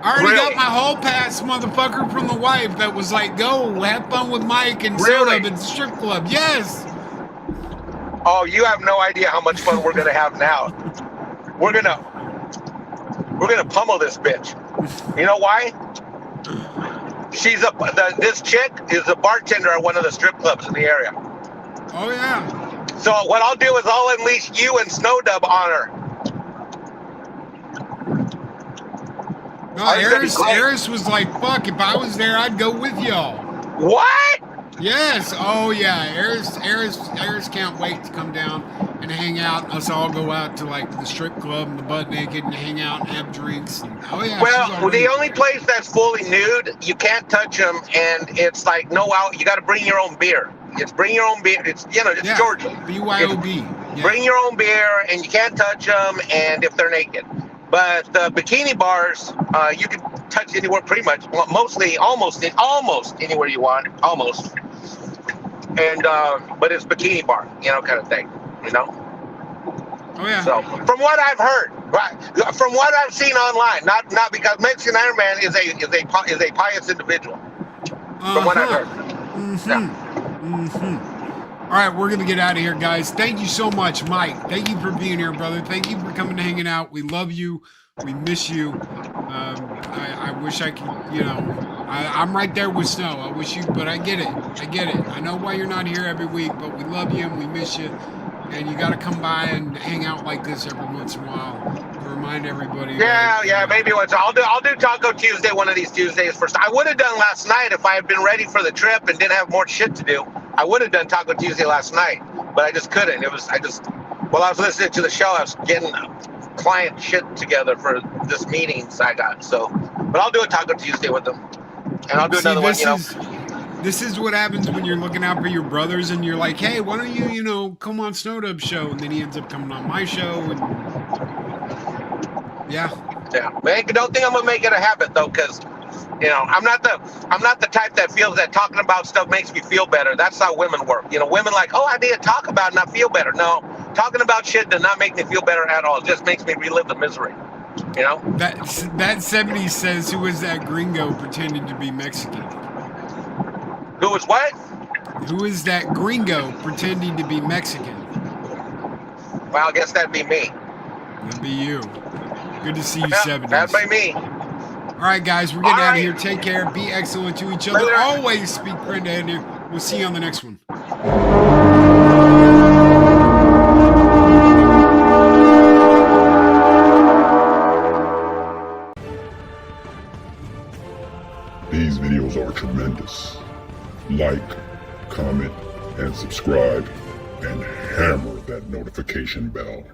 I already got my hall pass, motherfucker, from the wife that was like, go, have fun with Mike and Snowdub at the strip club. Yes. Oh, you have no idea how much fun we're gonna have now. We're gonna pummel this bitch. You know why? This chick is a bartender at one of the strip clubs in the area. Oh yeah. So what I'll do is I'll unleash you and Snowdub on her. No, Eris was like, fuck, if I was there, I'd go with y'all. What? Yes. Oh, yeah. Eris can't wait to come down and hang out. Us all go out to, like, the strip club and the butt naked and hang out and have drinks. And, oh, yeah. Well, the only place that's fully nude, you can't touch them, and it's like, no out. You got to bring your own beer. It's bring your own beer. It's, it's Georgia. BYOB. Yeah. Bring your own beer, and you can't touch them, and if they're naked. But the bikini bars, you can touch anywhere pretty much. Well, almost anywhere you want. Almost. and but it's bikini bar, kind of thing, Oh yeah. So from what I've heard, right, from what I've seen online, not because Mexican Ironman is a pious individual. From what I've heard. All right, we're gonna get out of here, guys. Thank you so much, Mike. Thank you for being here, brother. Thank you for coming and hanging out. We love you. We miss you. I wish I could, I'm right there with Snow. I wish you, but I get it. I know why you're not here every week, but we love you and we miss you. And you got to come by and hang out like this every once in a while to remind everybody. Yeah, maybe once. I'll do Taco Tuesday one of these Tuesdays first. I would have done last night if I had been ready for the trip and didn't have more shit to do. I would have done Taco Tuesday last night, but I just couldn't. While I was listening to the show, I was getting client shit together for this meetings I got. So, but I'll do a Taco Tuesday with them, and I'll do another one. This is what happens when you're looking out for your brothers and you're like, hey, why don't you, come on Snowdub's show? And then he ends up coming on my show. And yeah. Man, don't think I'm gonna make it a habit though, because I'm not the type that feels that talking about stuff makes me feel better. That's how women work. Women like, oh, I need to talk about it and not feel better. No, talking about shit does not make me feel better at all. It just makes me relive the misery. That 70s says, who is that gringo pretending to be Mexican? Who is what? Who is that gringo pretending to be Mexican? Well, I guess that'd be me. That'd be you. Good to see you, 70s. That'd be me. All right, guys, we're getting out of here. Take care. Be excellent to each other. Always speak friend ahead here. We'll see you on the next one. These videos are tremendous. Like, comment, and subscribe, and hammer that notification bell.